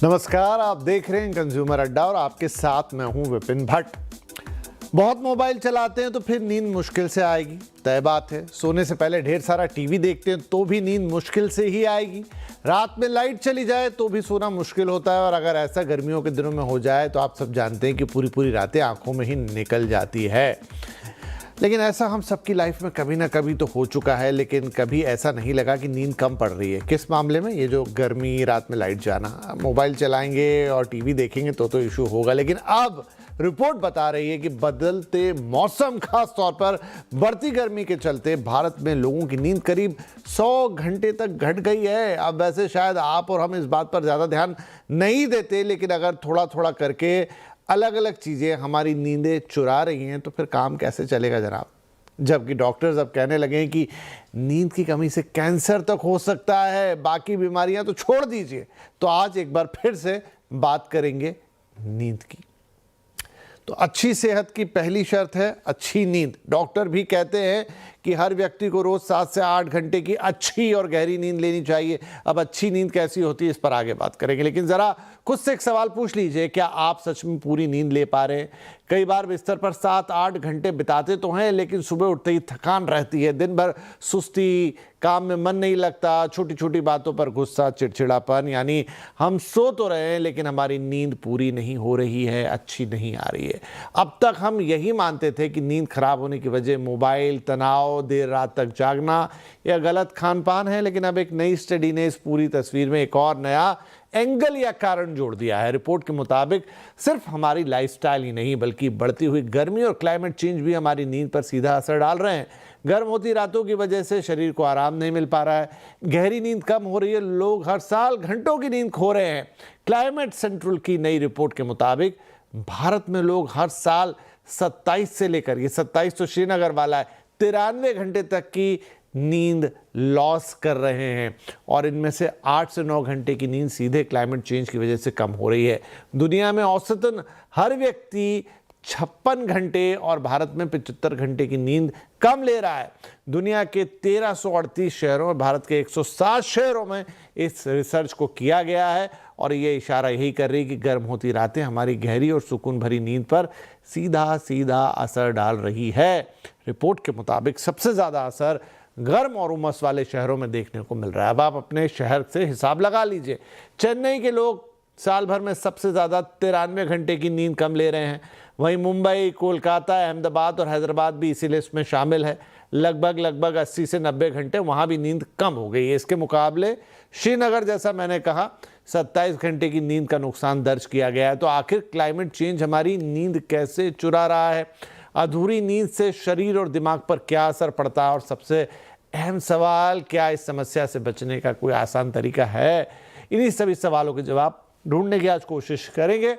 नमस्कार, आप देख रहे हैं कंज्यूमर अड्डा और आपके साथ मैं हूं विपिन भट्ट। बहुत मोबाइल चलाते हैं तो फिर नींद मुश्किल से आएगी, तय बात है। सोने से पहले ढेर सारा टीवी देखते हैं तो भी नींद मुश्किल से ही आएगी। रात में लाइट चली जाए तो भी सोना मुश्किल होता है, और अगर ऐसा गर्मियों के दिनों में हो जाए तो आप सब जानते हैं कि पूरी पूरी रातें आंखों में ही निकल जाती है। लेकिन ऐसा हम सबकी लाइफ में कभी ना कभी तो हो चुका है, लेकिन कभी ऐसा नहीं लगा कि नींद कम पड़ रही है। किस मामले में? ये जो गर्मी, रात में लाइट जाना, मोबाइल चलाएंगे और टीवी देखेंगे तो इशू होगा। लेकिन अब रिपोर्ट बता रही है कि बदलते मौसम, खास तौर पर बढ़ती गर्मी के चलते भारत में लोगों की नींद करीब 100 घंटे तक घट गई है। अब वैसे शायद आप और हम इस बात पर ज़्यादा ध्यान नहीं देते, लेकिन अगर थोड़ा थोड़ा करके अलग अलग चीज़ें हमारी नींदें चुरा रही हैं तो फिर काम कैसे चलेगा जनाब। जबकि डॉक्टर्स अब कहने लगे हैं कि नींद की कमी से कैंसर तक हो सकता है, बाकी बीमारियां तो छोड़ दीजिए। तो आज एक बार फिर से बात करेंगे नींद की। तो अच्छी सेहत की पहली शर्त है अच्छी नींद। डॉक्टर भी कहते हैं कि हर व्यक्ति को रोज 7 से 8 घंटे की अच्छी और गहरी नींद लेनी चाहिए। अब अच्छी नींद कैसी होती है इस पर आगे बात करेंगे, लेकिन जरा खुद से एक सवाल पूछ लीजिए, क्या आप सच में पूरी नींद ले पा रहे हैं? कई बार बिस्तर पर 7-8 घंटे बिताते तो हैं, लेकिन सुबह उठते ही थकान रहती है, दिन भर सुस्ती, काम में मन नहीं लगता, छोटी छोटी बातों पर गुस्सा, चिड़चिड़ापन। यानी हम सो तो रहे हैं लेकिन हमारी नींद पूरी नहीं हो रही है, अच्छी नहीं आ रही है। अब तक हम यही मानते थे कि नींद खराब होने की वजह मोबाइल, तनाव, देर रात तक जागना या गलत खान पान है, लेकिन अब एक नई स्टडी ने इस पूरी तस्वीर में एक और नया एंगल या कारण जोड़ दिया है। रिपोर्ट के मुताबिक सिर्फ हमारी लाइफस्टाइल ही नहीं, बल्कि बढ़ती हुई गर्मी और क्लाइमेट चेंज भी हमारी नींद पर सीधा असर डाल रहे हैं। गर्म होती रातों की वजह से शरीर को आराम नहीं मिल पा रहा है, गहरी नींद कम हो रही है, लोग हर साल घंटों की नींद खो रहे हैं। क्लाइमेट सेंट्रल की नई रिपोर्ट के मुताबिक भारत में लोग हर साल 27 से लेकर, ये 27 तो श्रीनगर वाला है, 93 घंटे तक की नींद लॉस कर रहे हैं, और इनमें से 8 से 9 घंटे की नींद सीधे क्लाइमेट चेंज की वजह से कम हो रही है। दुनिया में औसतन हर व्यक्ति 56 घंटे और भारत में 75 घंटे की नींद कम ले रहा है। दुनिया के 1338 शहरों और भारत के 107 शहरों में इस रिसर्च को किया गया है, और ये इशारा यही कर रही कि गर्म होती रातें हमारी गहरी और सुकून भरी नींद पर सीधा सीधा असर डाल रही है। रिपोर्ट के मुताबिक सबसे ज़्यादा असर गर्म और उमस वाले शहरों में देखने को मिल रहा है। अब आप अपने शहर से हिसाब लगा लीजिए। चेन्नई के लोग साल भर में सबसे ज़्यादा 93 घंटे की नींद कम ले रहे हैं। वहीं मुंबई, कोलकाता, अहमदाबाद और हैदराबाद भी इसी लिस्ट में शामिल है। लगभग 80 से 90 घंटे वहाँ भी नींद कम हो गई है। इसके मुकाबले श्रीनगर, जैसा मैंने कहा, 27 घंटे की नींद का नुकसान दर्ज किया गया है। तो आखिर क्लाइमेट चेंज हमारी नींद कैसे चुरा रहा है? अधूरी नींद से शरीर और दिमाग पर क्या असर पड़ता है? और सबसे अहम सवाल, क्या इस समस्या से बचने का कोई आसान तरीका है? इन्हीं सभी सवालों के जवाब ढूंढने की आज कोशिश करेंगे।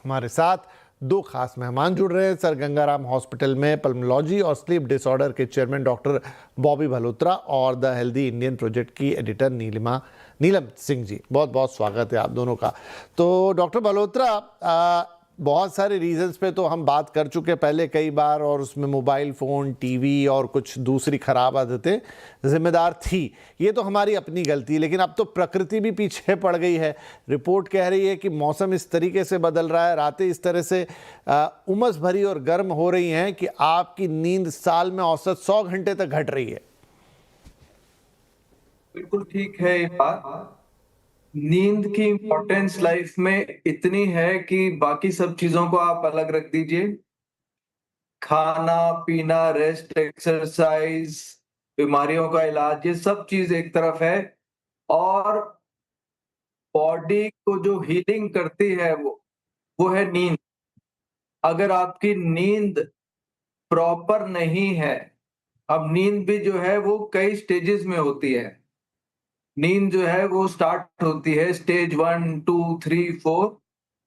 हमारे साथ 2 खास मेहमान जुड़ रहे हैं। सर गंगाराम हॉस्पिटल में पल्मोलॉजी और स्लीप डिसऑर्डर के चेयरमैन डॉक्टर बॉबी भलोत्रा, और द हेल्दी इंडियन प्रोजेक्ट की एडिटर नीलम सिंह जी। बहुत बहुत स्वागत है आप दोनों का। तो डॉक्टर भलोत्रा, बहुत सारे रीजंस पे तो हम बात कर चुके पहले कई बार, और उसमें मोबाइल फ़ोन, टीवी और कुछ दूसरी ख़राब आदतें जिम्मेदार थी। ये तो हमारी अपनी गलती, लेकिन अब तो प्रकृति भी पीछे पड़ गई है। रिपोर्ट कह रही है कि मौसम इस तरीके से बदल रहा है, रातें इस तरह से उमस भरी और गर्म हो रही हैं कि आपकी नींद साल में औसत 100 घंटे तक घट रही है। बिल्कुल ठीक है ये बात। नींद की इम्पोर्टेंस लाइफ में इतनी है कि बाकी सब चीजों को आप अलग रख दीजिए। खाना पीना, रेस्ट, एक्सरसाइज, बीमारियों का इलाज, ये सब चीज एक तरफ है, और बॉडी को जो हीलिंग करती है वो है नींद। अगर आपकी नींद प्रॉपर नहीं है, अब नींद भी जो है वो कई स्टेजेस में होती है। नींद जो है वो स्टार्ट होती है स्टेज 1, 2, 3, 4,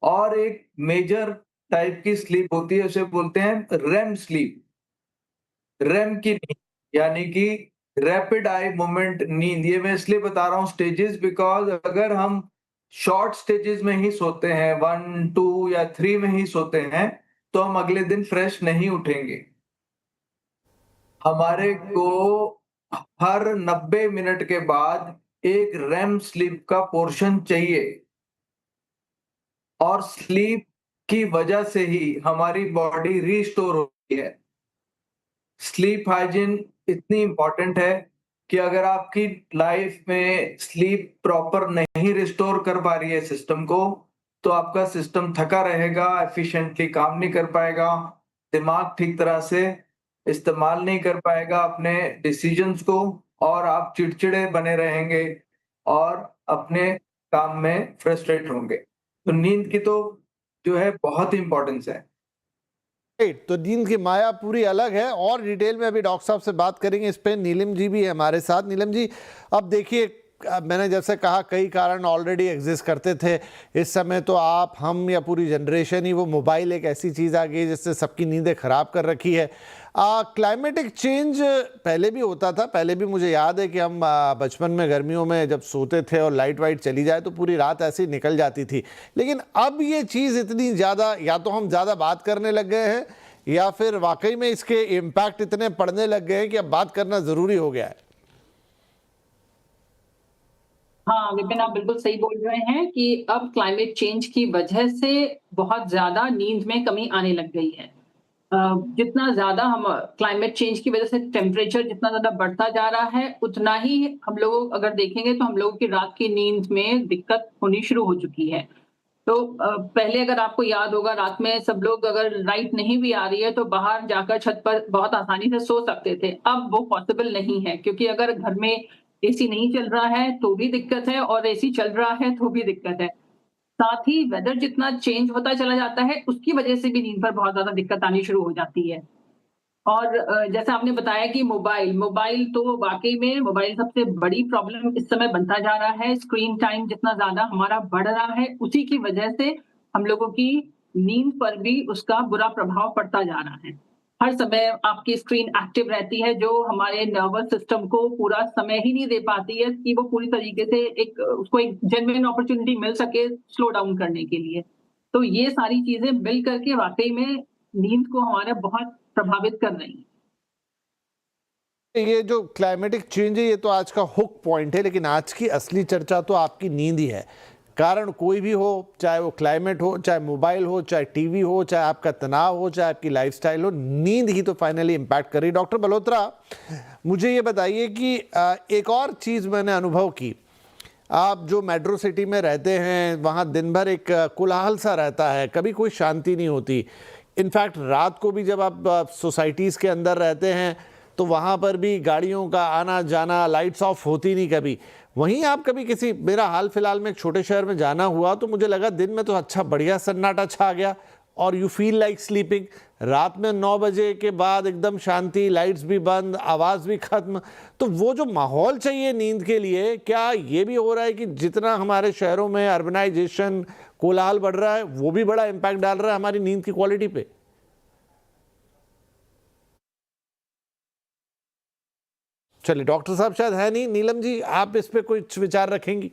और एक मेजर टाइप की स्लीप होती है, उसे बोलते हैं रेम स्लीप। रेम की नींद यानी कि रैपिड आई मूवमेंट नींद। ये मैं इसलिए बता रहा हूँ स्टेजेस, बिकॉज अगर हम शॉर्ट स्टेजेस में ही सोते हैं, 1, 2 या 3 में ही सोते हैं, तो हम अगले दिन फ्रेश नहीं उठेंगे। हमारे को हर 90 मिनट के बाद एक रेम स्लीप का पोर्शन चाहिए। और स्लीप की वजह से ही हमारी बॉडी रिस्टोर होती है। स्लीप हाइजीन इतनी इंपॉर्टेंट है कि अगर आपकी लाइफ में स्लीप प्रॉपर नहीं रिस्टोर कर पा रही है सिस्टम को, तो आपका सिस्टम थका रहेगा, एफिशिएंटली काम नहीं कर पाएगा, दिमाग ठीक तरह से इस्तेमाल नहीं कर पाएगा अपने डिसीजंस को, और आप चिड़चिड़े बने रहेंगे और अपने काम में फ्रस्ट्रेट होंगे। तो नींद की तो जो है बहुत ही इंपॉर्टेंस है। राइट, तो नींद की माया पूरी अलग है और डिटेल में अभी डॉक्टर साहब से बात करेंगे इस पे। नीलम जी भी है हमारे साथ। नीलम जी, अब देखिए, मैंने जैसे कहा कई कारण ऑलरेडी एग्जिस्ट करते थे। इस समय तो आप, हम या पूरी जनरेशन ही, वो मोबाइल एक ऐसी चीज़ आ गई जिससे सबकी नींदें खराब कर रखी है। क्लाइमेटिक चेंज पहले भी होता था। पहले भी मुझे याद है कि हम बचपन में गर्मियों में जब सोते थे और लाइट वाइट चली जाए तो पूरी रात ऐसे ही निकल जाती थी। लेकिन अब ये चीज़ इतनी ज़्यादा, या तो हम ज़्यादा बात करने लग गए हैं या फिर वाकई में इसके इम्पैक्ट इतने पड़ने लग गए हैं कि अब बात करना ज़रूरी हो गया है। हाँ, विपिन, आप बिल्कुल सही बोल रहे हैं कि अब क्लाइमेट चेंज की वजह से बहुत ज़्यादा नींद में कमी आने लग गई है। जितना ज़्यादा हम क्लाइमेट चेंज की वजह से टेम्परेचर जितना ज़्यादा बढ़ता जा रहा है, उतना ही हम लोग अगर देखेंगे तो हम लोगों की रात की नींद में दिक्कत होनी शुरू हो चुकी है। तो पहले अगर आपको याद होगा, रात में सब लोग अगर लाइट नहीं भी आ रही है तो बाहर जाकर छत पर बहुत आसानी से सो सकते थे। अब वो पॉसिबल नहीं है, क्योंकि अगर घर में एसी नहीं चल रहा है तो भी दिक्कत है और एसी चल रहा है तो भी दिक्कत है। साथ ही वेदर जितना चेंज होता चला जाता है, उसकी वजह से भी नींद पर बहुत ज़्यादा दिक्कत आनी शुरू हो जाती है। और जैसा आपने बताया कि मोबाइल तो वाक़ई में मोबाइल सबसे बड़ी प्रॉब्लम इस समय बनता जा रहा है। स्क्रीन टाइम जितना ज़्यादा हमारा बढ़ रहा है, उसी की वजह से हम लोगों की नींद पर भी उसका बुरा प्रभाव पड़ता जा रहा है। हर समय आपकी स्क्रीन एक्टिव रहती है, जो हमारे नर्वस सिस्टम को पूरा समय ही नहीं दे पाती है कि वो पूरी तरीके से उसको एक जेन्युइन अपॉर्च्युनिटी मिल सके स्लो डाउन करने के लिए। तो ये सारी चीज़ें मिल कर के वाक़ई में नींद को हमारा बहुत प्रभावित कर रही हैं। ये जो क्लाइमेटिक चेंज है ये तो आज का हुक पॉइंट है, लेकिन आज की असली चर्चा तो आपकी नींद ही है। कारण कोई भी हो, चाहे वो क्लाइमेट हो, चाहे मोबाइल हो, चाहे टीवी हो, चाहे आपका तनाव हो, चाहे आपकी लाइफस्टाइल हो, नींद ही तो फाइनली इम्पैक्ट कर रही है। डॉक्टर मल्होत्रा, मुझे ये बताइए कि एक और चीज़ मैंने अनुभव की। आप जो मेट्रो सिटी में रहते हैं वहाँ दिन भर एक कोलाहल सा रहता है, कभी कोई शांति नहीं होती। इनफैक्ट रात को भी जब आप सोसाइटीज़ के अंदर रहते हैं तो वहाँ पर भी गाड़ियों का आना जाना, लाइट्स ऑफ होती नहीं कभी। वहीं आप कभी किसी, मेरा हाल फिलहाल में एक छोटे शहर में जाना हुआ तो मुझे लगा दिन में तो अच्छा बढ़िया सन्नाटा छा गया और यू फील लाइक स्लीपिंग। रात में 9 बजे के बाद एकदम शांति, लाइट्स भी बंद, आवाज़ भी खत्म। तो वो जो माहौल चाहिए नींद के लिए, क्या ये भी हो रहा है कि जितना हमारे शहरों में अर्बनाइजेशन, कोलाहल बढ़ रहा है, वो भी बड़ा इम्पैक्ट डाल रहा है हमारी नींद की क्वालिटी पे? चलिए, डॉक्टर साहब शायद है नहीं। नीलम जी, आप इस पे कुछ विचार रखेंगी?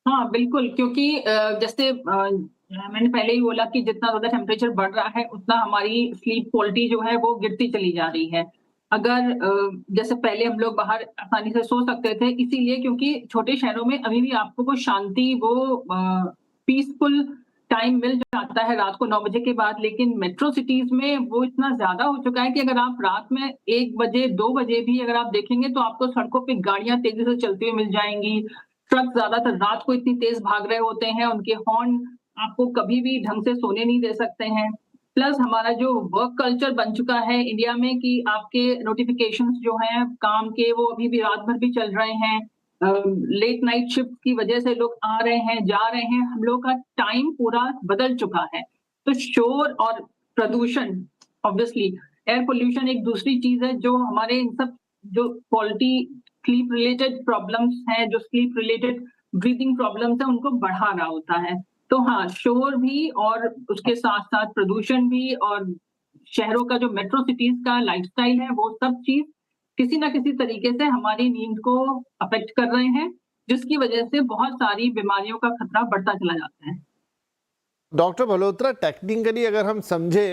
हाँ, बिल्कुल, क्योंकि जैसे मैंने पहले ही बोला कि जितना ज़्यादा टेम्परेचर बढ़ रहा है, उतना हमारी स्लीप क्वालिटी जो है वो गिरती चली जा रही है। अगर जैसे पहले हम लोग बाहर आसानी से सो सकते थे, इसीलिए क्योंकि छोटे शहरों में अभी भी आपको वो शांति, वो पीसफुल टाइम मिल जाता है रात को 9 बजे के बाद। लेकिन मेट्रो सिटीज़ में वो इतना ज़्यादा हो चुका है कि अगर आप रात में 1 बजे, 2 बजे भी अगर आप देखेंगे तो आपको सड़कों पे गाड़ियाँ तेज़ी से चलती हुई मिल जाएँगी। ट्रक ज़्यादातर रात को इतनी तेज़ भाग रहे होते हैं, उनके हॉर्न आपको कभी भी ढंग से सोने नहीं दे सकते हैं। प्लस हमारा जो वर्क कल्चर बन चुका है इंडिया में कि आपके नोटिफ़िकेशंस जो हैं काम के, वो अभी भी रात भर भी चल रहे हैं। लेट नाइट शिफ्ट की वजह से लोग आ रहे हैं, जा रहे हैं, हम लोग का टाइम पूरा बदल चुका है। तो शोर और प्रदूषण, ऑब्वियसली एयर पोल्यूशन एक दूसरी चीज़ है जो हमारे इन सब जो क्वालिटी स्लीप रिलेटेड प्रॉब्लम्स हैं, जो स्लीप रिलेटेड ब्रीथिंग प्रॉब्लम्स हैं, उनको बढ़ा रहा होता है। तो हाँ, शोर भी और उसके साथ-साथ प्रदूषण भी और शहरों का जो मेट्रो सिटीज़ का लाइफ़स्टाइल है, वो सब चीज़ किसी न किसी तरीके से हमारी नींद को अफ़ेक्ट कर रहे हैं, जिसकी वजह से बहुत सारी बीमारियों का खतरा बढ़ता चला जाता है। डॉक्टर मल्होत्रा, टेक्निकली अगर हम समझे,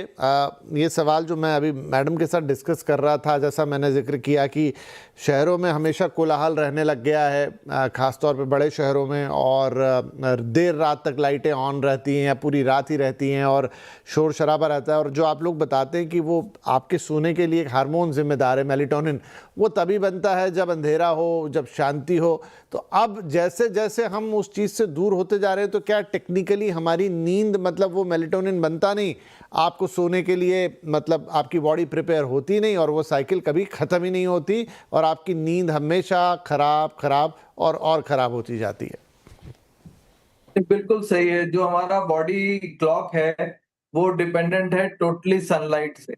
ये सवाल जो मैं अभी मैडम के साथ डिस्कस कर रहा था, जैसा मैंने जिक्र किया कि शहरों में हमेशा कोलाहल रहने लग गया है, ख़ास तौर पे बड़े शहरों में, और देर रात तक लाइटें ऑन रहती हैं या पूरी रात ही रहती हैं और शोर शराबा रहता है। और जो आप लोग बताते हैं कि वो आपके सोने के लिए एक हार्मोन जिम्मेदार है, मेलाटोनिन, वो तभी बनता है जब अंधेरा हो, जब शांति हो। तो अब जैसे जैसे हम उस चीज़ से दूर होते जा रहे हैं, तो क्या टेक्निकली हमारी नींद, मतलब वो मेलाटोनिन बनता नहीं, आपको सोने के लिए, मतलब आपकी बॉडी प्रिपेयर होती नहीं, और वो साइकिल कभी ख़त्म ही नहीं होती, और आपकी नींद हमेशा खराब खराब और ख़राब होती जाती है। बिल्कुल सही है। जो हमारा बॉडी क्लॉक है वो डिपेंडेंट है टोटली सनलाइट से।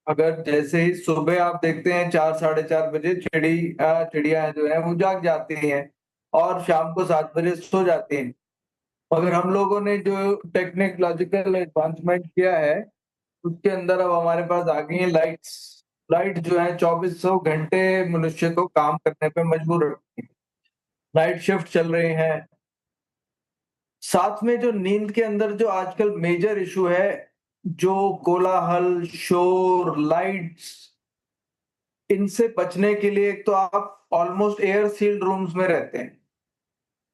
अगर जैसे ही सुबह आप देखते हैं 4 साढ़े 4 बजे चिड़िया जो है वो जाग जाती हैं और शाम को 7 बजे सो जाती हैं। मगर हम लोगों ने जो टेक्नोलॉजिकल एडवांसमेंट किया है उसके अंदर अब हमारे पास आ गई है लाइट्स। लाइट जो है 2400 घंटे मनुष्य को काम करने पे मजबूर रखती है। नाइट शिफ्ट चल रही है। साथ में जो नींद के अंदर जो आजकल मेजर इशू है, जो कोलाहल, शोर, लाइट्स, इनसे बचने के लिए एक तो आप ऑलमोस्ट एयर सील्ड रूम्स में रहते हैं।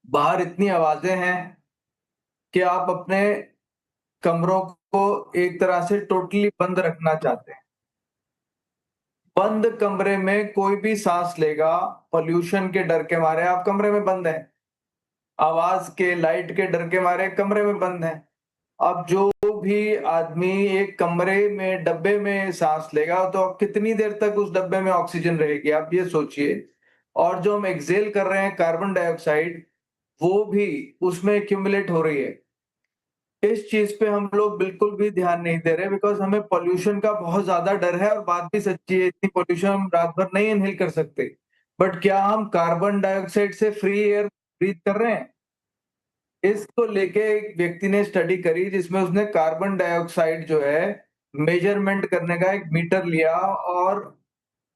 बाहर इतनी आवाजें हैं कि आप अपने कमरों को एक तरह से टोटली बंद रखना चाहते हैं। बंद कमरे में कोई भी सांस लेगा, पॉल्यूशन के डर के मारे आप कमरे में बंद हैं, आवाज के, लाइट के डर के मारे कमरे में बंद हैं। अब जो भी आदमी एक कमरे में, डब्बे में सांस लेगा तो अब कितनी देर तक उस डब्बे में ऑक्सीजन रहेगी, आप ये सोचिए। और जो हम एक्सेल कर रहे हैं कार्बन डाइऑक्साइड, वो भी उसमें एक्यूमुलेट हो रही है। इस चीज पे हम लोग बिल्कुल भी ध्यान नहीं दे रहे, बिकॉज हमें पॉल्यूशन का बहुत ज्यादा डर है। और बात भी सच्ची है, इतनी पॉल्यूशन हम रात भर नहीं इनहेल कर सकते। बट क्या हम कार्बन डाइऑक्साइड से फ्री एयर ब्रीथ कर रहे हैं? इसको लेके एक व्यक्ति ने स्टडी करी जिसमें उसने कार्बन डाइऑक्साइड जो है मेजरमेंट करने का एक मीटर लिया और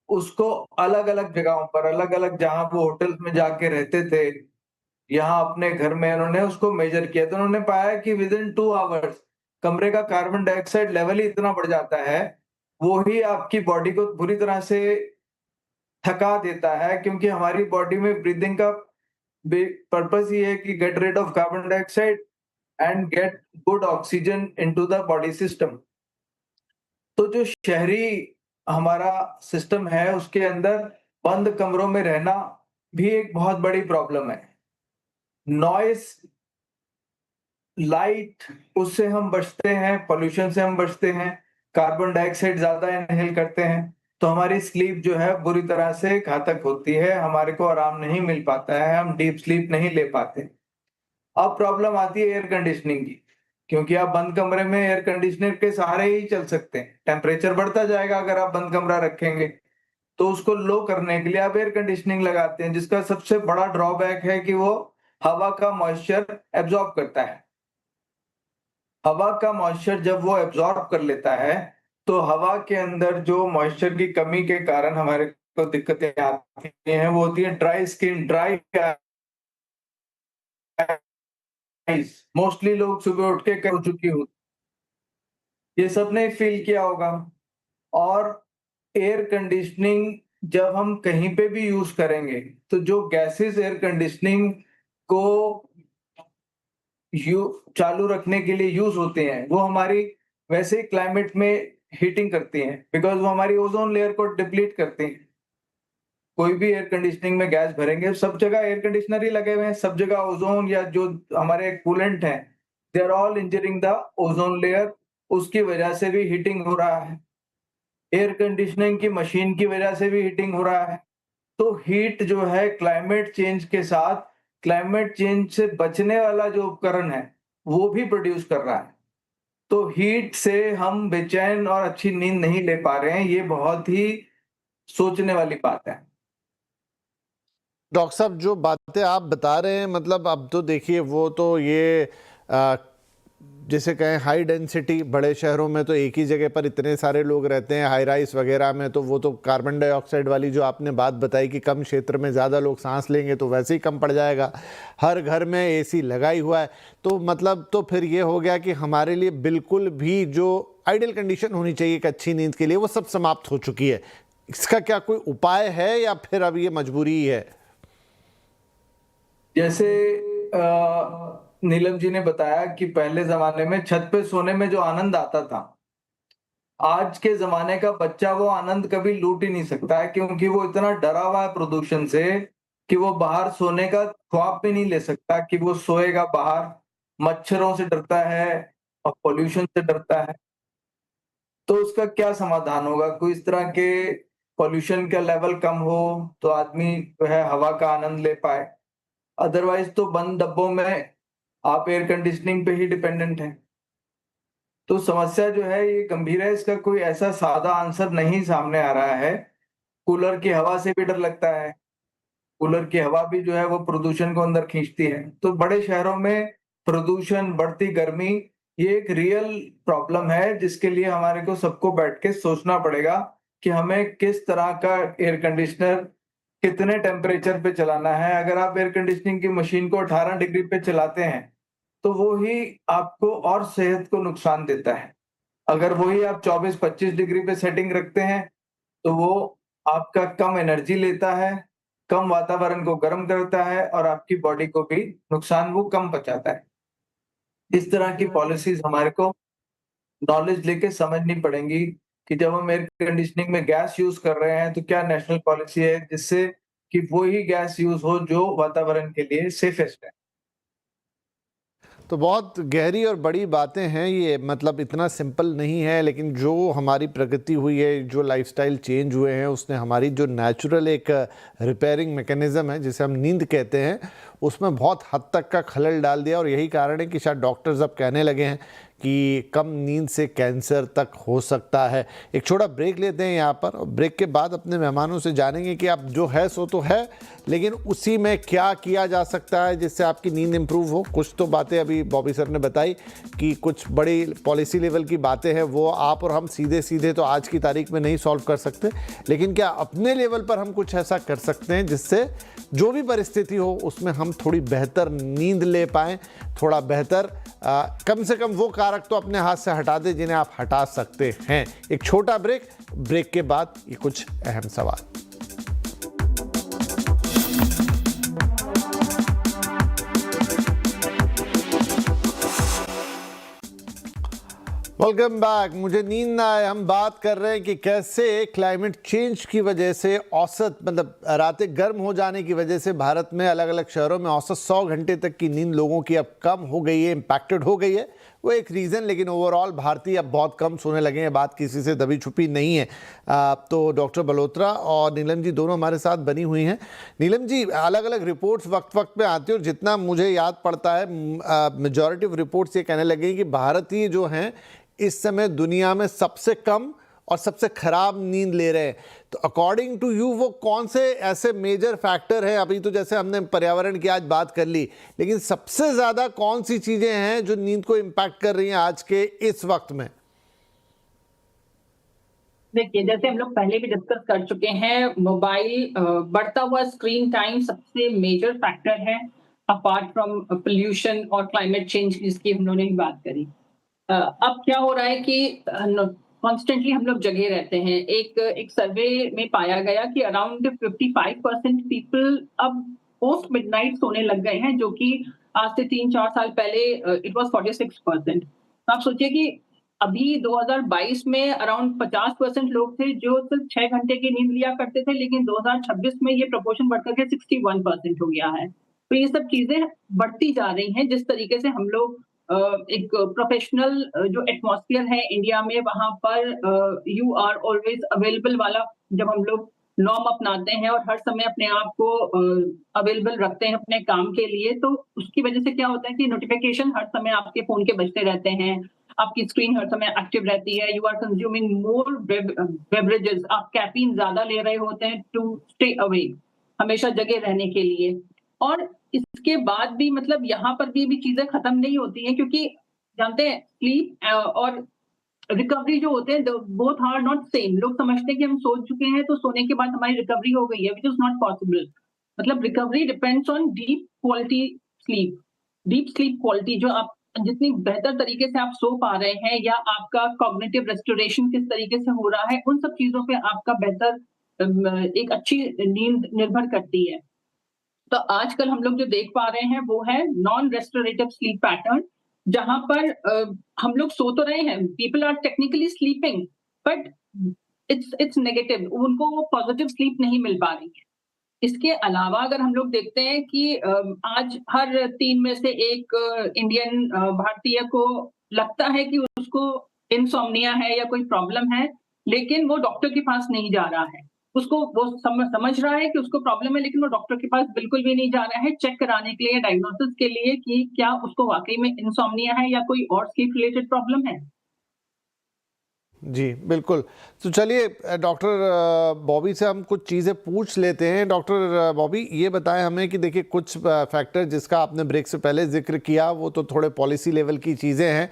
उसको अलग अलग जगहों पर, अलग अलग जहां वो होटल्स में जाके रहते थे, यहाँ अपने घर में उन्होंने उसको मेजर किया। तो उन्होंने पाया कि विद इन 2 आवर्स कमरे का कार्बन डाइऑक्साइड लेवल ही इतना बढ़ जाता है, वो ही आपकी बॉडी को बुरी तरह से थका देता है। क्योंकि हमारी बॉडी में ब्रीदिंग का पर्पस ये है कि get rid of carbon dioxide and get good oxygen into the body system. तो जो शहरी हमारा सिस्टम है उसके अंदर बंद कमरों में रहना भी एक बहुत बड़ी प्रॉब्लम है। नॉइस, लाइट, उससे हम बचते हैं, पॉल्यूशन से हम बचते हैं, कार्बन डाइऑक्साइड ज्यादा इनहेल करते हैं, तो हमारी स्लीप जो है बुरी तरह से घातक होती है, हमारे को आराम नहीं मिल पाता है, हम डीप स्लीप नहीं ले पाते। अब प्रॉब्लम आती है एयर कंडीशनिंग की, क्योंकि आप बंद कमरे में एयर कंडीशनर के सहारे ही चल सकते हैं। टेम्परेचर बढ़ता जाएगा अगर आप बंद कमरा रखेंगे, तो उसको लो करने के लिए आप एयर कंडीशनिंग लगाते हैं, जिसका सबसे बड़ा ड्रॉबैक है कि वो हवा का मॉइस्चर एब्जॉर्ब करता है। हवा का मॉइस्चर जब वो एब्जॉर्ब कर लेता है तो हवा के अंदर जो मॉइस्चर की कमी के कारण हमारे को दिक्कतें आती हैं, वो होती है dry skin, dry eyes. Mostly लोग सुबह उठ के कर चुकी होती, ये सबने फील किया होगा। और एयर कंडीशनिंग जब हम कहीं पे भी यूज करेंगे तो जो गैसेस एयर कंडीशनिंग को चालू रखने के लिए यूज होते हैं वो हमारी वैसे ही क्लाइमेट में हीटिंग करती हैं, बिकॉज वो हमारी ओजोन लेयर को डिप्लीट करती हैं। कोई भी एयर कंडीशनिंग में गैस भरेंगे, सब जगह एयर कंडीशनर ही लगे हुए हैं, सब जगह ओजोन या जो हमारे कूलेंट हैं, they are all injuring the ozone layer. उसकी वजह से भी हीटिंग हो रहा है, एयर कंडीशनिंग की मशीन की वजह से भी हीटिंग हो रहा है। तो हीट जो है क्लाइमेट चेंज के साथ, क्लाइमेट चेंज से बचने वाला जो उपकरण है वो भी प्रोड्यूस कर रहा है। तो हीट से हम बेचैन और अच्छी नींद नहीं ले पा रहे हैं, ये बहुत ही सोचने वाली बात है। डॉक्टर साहब, जो बातें आप बता रहे हैं, मतलब अब तो देखिए, वो तो ये जैसे कहें हाई डेंसिटी, बड़े शहरों में तो एक ही जगह पर इतने सारे लोग रहते हैं, हाई राइज वगैरह में तो वो तो कार्बन डाइऑक्साइड वाली जो आपने बात बताई कि कम क्षेत्र में ज़्यादा लोग सांस लेंगे तो वैसे ही कम पड़ जाएगा। हर घर में एसी लगा ही हुआ है, तो मतलब तो फिर ये हो गया कि हमारे लिए बिल्कुल भी जो आइडियल कंडीशन होनी चाहिए एक अच्छी नींद के लिए वो सब समाप्त हो चुकी है। इसका क्या कोई उपाय है या फिर अब ये मजबूरी ही है? जैसे नीलम जी ने बताया कि पहले जमाने में छत पे सोने में जो आनंद आता था, आज के जमाने का बच्चा वो आनंद कभी लूट ही नहीं सकता है, क्योंकि वो इतना डरा हुआ है प्रदूषण से कि वो बाहर सोने का ख्वाब भी नहीं ले सकता कि वो सोएगा बाहर। मच्छरों से डरता है और पोल्यूशन से डरता है। तो उसका क्या समाधान होगा? कोई इस तरह के पोल्यूशन का लेवल कम हो तो आदमी जो है हवा का आनंद ले पाए। अदरवाइज तो बंद डब्बों में आप एयर कंडीशनिंग पे ही डिपेंडेंट हैं। तो समस्या जो है ये गंभीर है, इसका कोई ऐसा सादा आंसर नहीं सामने आ रहा है। कूलर की हवा से भी डर लगता है। कूलर की हवा भी जो है वो प्रदूषण को अंदर खींचती है। तो बड़े शहरों में प्रदूषण, बढ़ती गर्मी, ये एक रियल प्रॉब्लम है जिसके लिए हमारे को सबको बैठ के सोचना पड़ेगा कि हमें किस तरह का एयर कंडीशनर कितने टेम्परेचर पे चलाना है। अगर आप एयर कंडीशनिंग की मशीन को 18 डिग्री पे चलाते हैं तो वो ही आपको और सेहत को नुकसान देता है। अगर वही आप 24-25 डिग्री पे सेटिंग रखते हैं तो वो आपका कम एनर्जी लेता है, कम वातावरण को गर्म करता है और आपकी बॉडी को भी नुकसान वो कम पहुंचाता है। इस तरह की पॉलिसीज हमारे को नॉलेज लेके समझनी पड़ेंगी कि जब हम एयर कंडीशनिंग में गैस यूज कर रहे हैं तो क्या नेशनल पॉलिसी है जिससे कि वो ही गैस यूज हो जो वातावरण के लिए सेफेस्ट है। तो बहुत गहरी और बड़ी बातें हैं ये, मतलब इतना सिंपल नहीं है, लेकिन जो हमारी प्रगति हुई है, जो लाइफस्टाइल चेंज हुए हैं, उसने हमारी जो नेचुरल एक रिपेयरिंग मैकेनिज़्म है जिसे हम नींद कहते हैं, उसमें बहुत हद तक का खलल डाल दिया। और यही कारण है कि शायद डॉक्टर्स अब कहने लगे हैं कि कम नींद से कैंसर तक हो सकता है। एक छोटा ब्रेक लेते हैं यहाँ पर, और ब्रेक के बाद अपने मेहमानों से जानेंगे कि अब जो है सो तो है, लेकिन उसी में क्या किया जा सकता है जिससे आपकी नींद इंप्रूव हो। कुछ तो बातें अभी बॉबी सर ने बताई कि कुछ बड़ी पॉलिसी लेवल की बातें हैं, वो आप और हम सीधे सीधे तो आज की तारीख में नहीं सॉल्व कर सकते, लेकिन क्या अपने लेवल पर हम कुछ ऐसा कर सकते हैं जिससे जो भी परिस्थिति हो उसमें हम थोड़ी बेहतर नींद ले पाएँ, थोड़ा बेहतर कम से कम वो कारक तो अपने हाथ से हटा दें जिन्हें आप हटा सकते हैं। एक छोटा ब्रेक, ब्रेक के बाद ये कुछ अहम सवाल। Welcome back. मुझे नींद ना आए, हम बात कर रहे हैं कि कैसे क्लाइमेट चेंज की वजह से औसत, मतलब रातें गर्म हो जाने की वजह से भारत में अलग अलग शहरों में औसत 100 घंटे तक की नींद लोगों की अब कम हो गई है, इम्पैक्टेड हो गई है। वो एक रीज़न, लेकिन ओवरऑल भारतीय अब बहुत कम सोने लगे हैं, बात किसी से दबी छुपी नहीं है। तो डॉक्टर बलोत्रा और नीलम जी दोनों हमारे साथ बनी हुई हैं। नीलम जी, अलग अलग रिपोर्ट्स वक्त वक्त पे आती है और जितना मुझे याद पड़ता है मेजॉरिटी ऑफ रिपोर्ट्स ये कहने लगे कि भारतीय जो हैं इस समय दुनिया में सबसे कम और सबसे खराब नींद ले रहे हैं। तो अकॉर्डिंग टू यू वो कौन से ऐसे मेजर फैक्टर हैं? अभी तो जैसे हमने पर्यावरण की आज बात कर ली, लेकिन सबसे ज़्यादा कौन सी चीज़ें हैं जो नींद को इम्पैक्ट कर रही हैं आज के इस वक्त में? देखिए, जैसे हम लोग पहले भी डिस्कस कर चुके हैं, मोबाइल बढ़ता हुआ स्क्रीन टाइम सबसे मेजर फैक्टर है, अपार्ट फ्रॉम पोल्यूशन और क्लाइमेट चेंज जिसकी हम लोगों ने बात करी। अब क्या हो रहा है कि कॉन्स्टेंटली हम लोग जगे रहते हैं। एक सर्वे में पाया गया कि अराउंड 55% पीपल अब पोस्ट मिडनाइट सोने लग गए हैं, जो कि आज से 3-4 साल पहले इट वाज 46%। तो आप सोचिए कि अभी 2022 में अराउंड 50% लोग थे जो सिर्फ 6 घंटे की नींद लिया करते थे, लेकिन 2026 में ये प्रोपोर्शन बढ़कर के 61% हो गया है। तो ये सब चीजें बढ़ती जा रही हैं। जिस तरीके से हम लोग एक प्रोफेशनल जो एटमॉस्फेयर है इंडिया में, वहां पर यू आर ऑलवेज अवेलेबल वाला जब हम लोग नॉर्म अपनाते हैं और हर समय अपने आप को अवेलेबल रखते हैं अपने काम के लिए, तो उसकी वजह से क्या होता है कि नोटिफिकेशन हर समय आपके फोन के बजते रहते हैं, आपकी स्क्रीन हर समय एक्टिव रहती है, you are consuming more beverages, आप कैफीन ज्यादा ले रहे होते हैं टू स्टे अवेक, हमेशा जगे रहने के लिए। और इसके बाद भी मतलब यहाँ पर भी चीजें खत्म नहीं होती हैं, क्योंकि जानते हैं स्लीप और रिकवरी जो होते हैं बोथ आर नॉट सेम। लोग समझते हैं कि हम सो चुके हैं तो सोने के बाद हमारी रिकवरी हो गई है, विच इज नॉट पॉसिबल। मतलब recovery depends on deep quality sleep. Deep sleep quality जो आप जितनी बेहतर तरीके से आप सो पा रहे हैं या आपका कॉग्निटिव रेस्टोरेशन किस तरीके से हो रहा है, उन सब चीजों पे आपका बेहतर एक अच्छी नींद निर्भर करती है। तो आजकल हम लोग जो देख पा रहे हैं वो है नॉन रेस्टोरेटिव स्लीप पैटर्न, जहां पर हम लोग सो तो रहे हैं, people are technically sleeping, but it's negative, उनको वो पॉजिटिव स्लीप नहीं मिल पा रही है। इसके अलावा अगर हम लोग देखते हैं कि आज हर 3 में से एक इंडियन भारतीय को लगता है कि उसको इंसोम्निया है या कोई प्रॉब्लम है, लेकिन वो डॉक्टर के पास नहीं जा रहा है। उसको वो समझ रहा है कि उसको प्रॉब्लम है, लेकिन वो डॉक्टर के पास बिल्कुल भी नहीं जा रहा है चेक कराने के लिए, डायग्नोसिस के लिए कि क्या उसको वाक़ई में इंसोम्निया है या कोई और स्लीप रिलेटेड प्रॉब्लम है। जी, बिल्कुल। तो चलिए डॉक्टर बॉबी से हम कुछ चीज़ें पूछ लेते हैं। डॉक्टर बॉबी, ये बताएं हमें कि देखिए कुछ फैक्टर जिसका आपने ब्रेक से पहले ज़िक्र किया वो तो थोड़े पॉलिसी लेवल की चीज़ें हैं,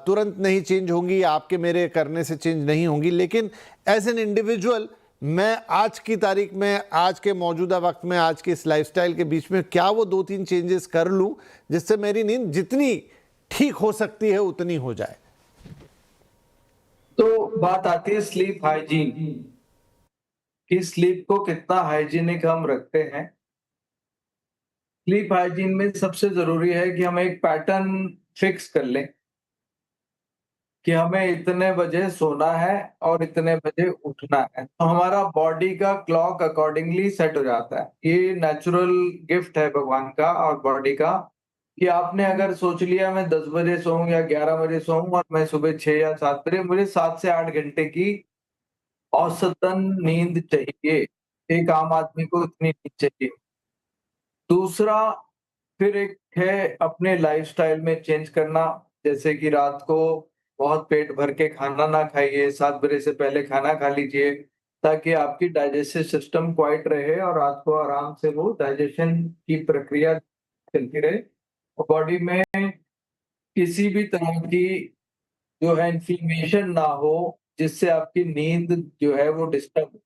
तुरंत नहीं चेंज होंगी, आपके मेरे करने से चेंज नहीं होंगी, लेकिन एज एन इंडिविजुअल मैं आज की तारीख में, आज के मौजूदा वक्त में, आज के इस लाइफस्टाइल के बीच में क्या वो 2-3 चेंजेस कर लूँ जिससे मेरी नींद जितनी ठीक हो सकती है उतनी हो जाए? तो बात आती है स्लीप हाइजीन कि स्लीप को कितना हाइजीनिक हम रखते हैं। स्लीप हाइजीन में सबसे जरूरी है कि हम एक पैटर्न फिक्स कर लें कि हमें इतने बजे सोना है और इतने बजे उठना है, तो हमारा बॉडी का क्लॉक अकॉर्डिंगली सेट हो जाता है। ये नेचुरल गिफ्ट है भगवान का और बॉडी का कि आपने अगर सोच लिया मैं 10 बजे सोऊं या 11 बजे सोऊं और मैं सुबह 6 या 7 बजे, मुझे 7 से 8 घंटे की औसतन नींद चाहिए। एक आम आदमी को इतनी नींद चाहिए। दूसरा फिर एक है अपने लाइफस्टाइल में चेंज करना, जैसे कि रात को बहुत पेट भर के खाना ना खाइए, 7 बजे से पहले खाना खा लीजिए ताकि आपकी डाइजेस्टिव सिस्टम क्वाइट रहे और रात को आराम से वो डाइजेशन की प्रक्रिया चलती रहे और बॉडी में किसी भी तरह की जो है इन्फ्लेमेशन ना हो जिससे आपकी नींद जो है वो डिस्टर्ब।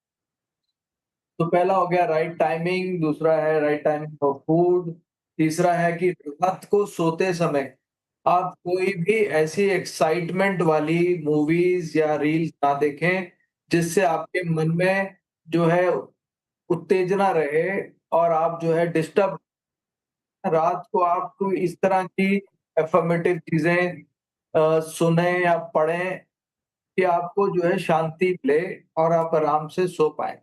तो पहला हो गया राइट टाइमिंग, दूसरा है राइट टाइमिंग फॉर फूड, तीसरा है कि रात को सोते समय आप कोई भी ऐसी एक्साइटमेंट वाली मूवीज या रील्स ना देखें जिससे आपके मन में जो है उत्तेजना रहे और आप जो है डिस्टर्ब। रात को आप कोई इस तरह की अफर्मेटिव चीजें सुने या पढ़ें कि आपको जो है शांति मिले और आप आराम से सो पाए।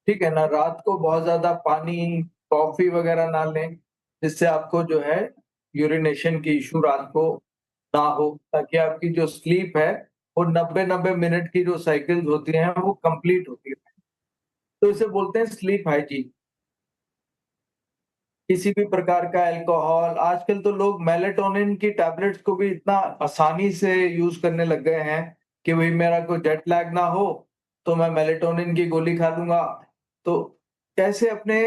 ठीक है ना? रात को बहुत ज़्यादा पानी, कॉफ़ी वग़ैरह ना लें, जिससे आपको जो है यूरिनेशन की इश्यू रात को ना हो, ताकि आपकी जो स्लीप है, वो 90-90 मिनट की जो साइकिल्स होती हैं, वो कंप्लीट होती है। तो इसे बोलते हैं स्लीप हाइजीन। किसी भी प्रकार का अल्कोहल, आजकल तो लोग मेलाटोनिन की टैबलेट्स को भी इतना आसानी से यूज़ करने लग गए हैं कि भई मेरा कोई जेट लैग ना हो, तो मैं मेलाटोनिन की गोली खा लूँगा। तो कैसे अपने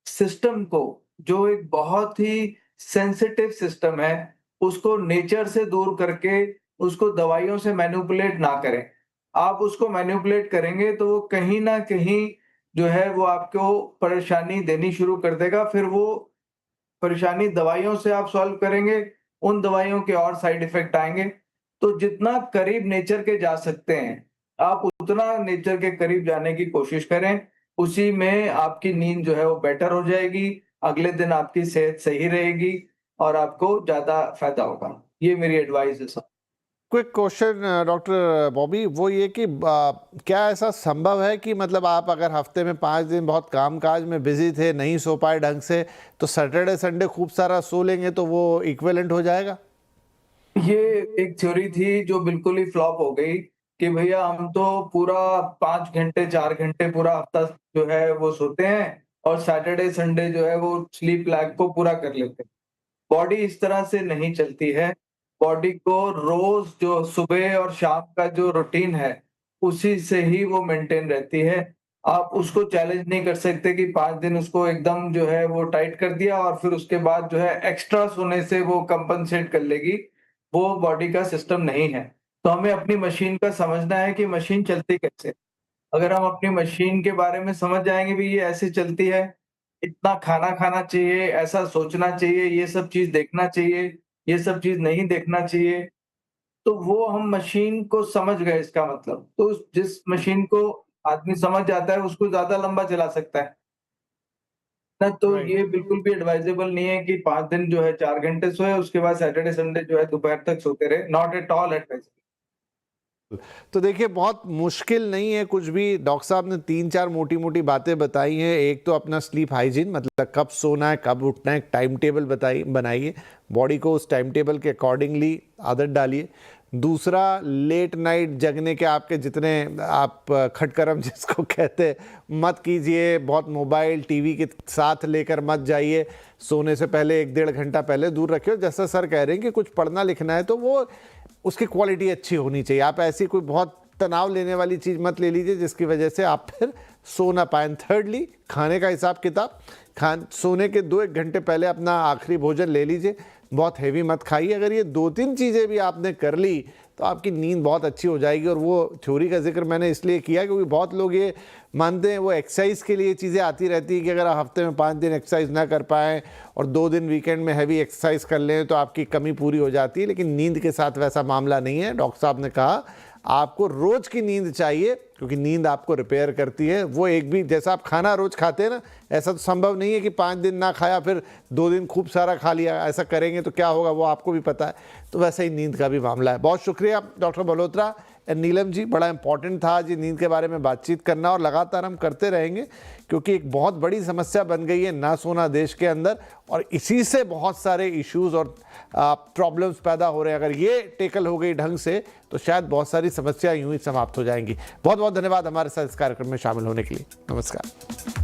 सिस्टम को, जो एक बहुत ही सेंसिटिव सिस्टम है, उसको नेचर से दूर करके उसको दवाइयों से मैनिपुलेट ना करें। आप उसको मैनिपुलेट करेंगे तो वो कहीं न कहीं जो है वो आपको परेशानी देनी शुरू कर देगा। फिर वो परेशानी दवाइयों से आप सॉल्व करेंगे, उन दवाइयों के और साइड इफ़ेक्ट आएँगे। तो जितना करीब नेचर के जा सकते हैं, आप उतना नेचर के करीब जाने की कोशिश करें। उसी में आपकी नींद जो है वो बेटर हो जाएगी, अगले दिन आपकी सेहत सही रहेगी और आपको ज़्यादा फ़ायदा होगा। ये मेरी एडवाइस है सब। क्विक क्वेश्चन डॉक्टर बॉबी, वो ये कि क्या ऐसा संभव है कि मतलब आप अगर हफ्ते में 5 दिन बहुत कामकाज में बिजी थे, नहीं सो पाए ढंग से, तो सैटरडे संडे खूब सारा सो लेंगे तो वो इक्विवेलेंट हो जाएगा? ये एक थ्योरी थी जो बिल्कुल ही फ्लॉप हो गई कि भैया हम तो पूरा 5 घंटे 4 घंटे पूरा हफ्ता जो है वो सोते हैं और सैटरडे संडे जो है वो स्लीप लैग को पूरा कर लेते हैं। बॉडी इस तरह से नहीं चलती है। बॉडी को रोज जो सुबह और शाम का जो रूटीन है, उसी से ही वो मेंटेन रहती है। आप उसको चैलेंज नहीं कर सकते कि 5 दिन उसको एकदम जो है वो टाइट कर दिया और फिर उसके बाद जो है एक्स्ट्रा सोने से वो कंपनसेट कर लेगी। वो बॉडी का सिस्टम नहीं है। तो हमें अपनी मशीन का समझना है कि मशीन चलती कैसे। अगर हम अपनी मशीन के बारे में समझ जाएंगे भी ये ऐसे चलती है, इतना खाना खाना चाहिए, ऐसा सोचना चाहिए, ये सब चीज देखना चाहिए, ये सब चीज नहीं देखना चाहिए, तो वो हम मशीन को समझ गए इसका मतलब। तो जिस मशीन को आदमी समझ जाता है उसको ज्यादा लंबा चला सकता है ना। तो राइट। ये बिल्कुल भी एडवाइजेबल नहीं है कि 5 दिन जो है 4 घंटे सोए, उसके बाद सैटरडे संडे जो है दोपहर तक सोते रहे। Not at all advisable. तो देखिए, बहुत मुश्किल नहीं है कुछ भी। डॉक्टर साहब ने 3-4 मोटी मोटी बातें बताई हैं। एक तो अपना स्लीप हाइजीन, मतलब कब सोना है, कब उठना है, टाइम टेबल बनाइए, बॉडी को उस टाइम टेबल के अकॉर्डिंगली आदत डालिए। दूसरा, लेट नाइट जगने के आपके जितने आप खटकरम जिसको कहते हैं, मत कीजिए। बहुत मोबाइल टीवी के साथ लेकर मत जाइए। सोने से पहले 1-1.5 घंटा पहले दूर रखिए। जैसा सर कह रहे हैं कि कुछ पढ़ना लिखना है तो वो उसकी क्वालिटी अच्छी होनी चाहिए। आप ऐसी कोई बहुत तनाव लेने वाली चीज़ मत ले लीजिए जिसकी वजह से आप फिर सो ना पाएँ। थर्डली, खाने का हिसाब किताब, सोने के 2-1 घंटे पहले अपना आखिरी भोजन ले लीजिए। बहुत हैवी मत खाइए। अगर ये 2-3 चीज़ें भी आपने कर ली तो आपकी नींद बहुत अच्छी हो जाएगी। और वो थ्योरी का जिक्र मैंने इसलिए किया क्योंकि बहुत लोग ये मानते हैं, वो एक्सरसाइज के लिए चीज़ें आती रहती है कि अगर आप हफ्ते में 5 दिन एक्सरसाइज ना कर पाएँ और 2 दिन वीकेंड में हैवी एक्सरसाइज कर लें तो आपकी कमी पूरी हो जाती है। लेकिन नींद के साथ वैसा मामला नहीं है। डॉक्टर साहब ने कहा आपको रोज की नींद चाहिए क्योंकि नींद आपको रिपेयर करती है। वो एक भी, जैसा आप खाना रोज खाते हैं ना, ऐसा तो संभव नहीं है कि 5 दिन ना खाया फिर 2 दिन खूब सारा खा लिया। ऐसा करेंगे तो क्या होगा वो आपको भी पता है। तो वैसे ही नींद का भी मामला है। बहुत शुक्रिया डॉक्टर मल्होत्रा एंड नीलम जी। बड़ा इंपॉर्टेंट था आज ये नींद के बारे में बातचीत करना और लगातार हम करते रहेंगे क्योंकि एक बहुत बड़ी समस्या बन गई है ना सोना देश के अंदर, और इसी से बहुत सारे इश्यूज और प्रॉब्लम्स पैदा हो रहे हैं। अगर ये टेकल हो गई ढंग से तो शायद बहुत सारी समस्या यूं ही समाप्त हो जाएंगी। बहुत बहुत धन्यवाद हमारे साथ इस कार्यक्रम में शामिल होने के लिए। नमस्कार।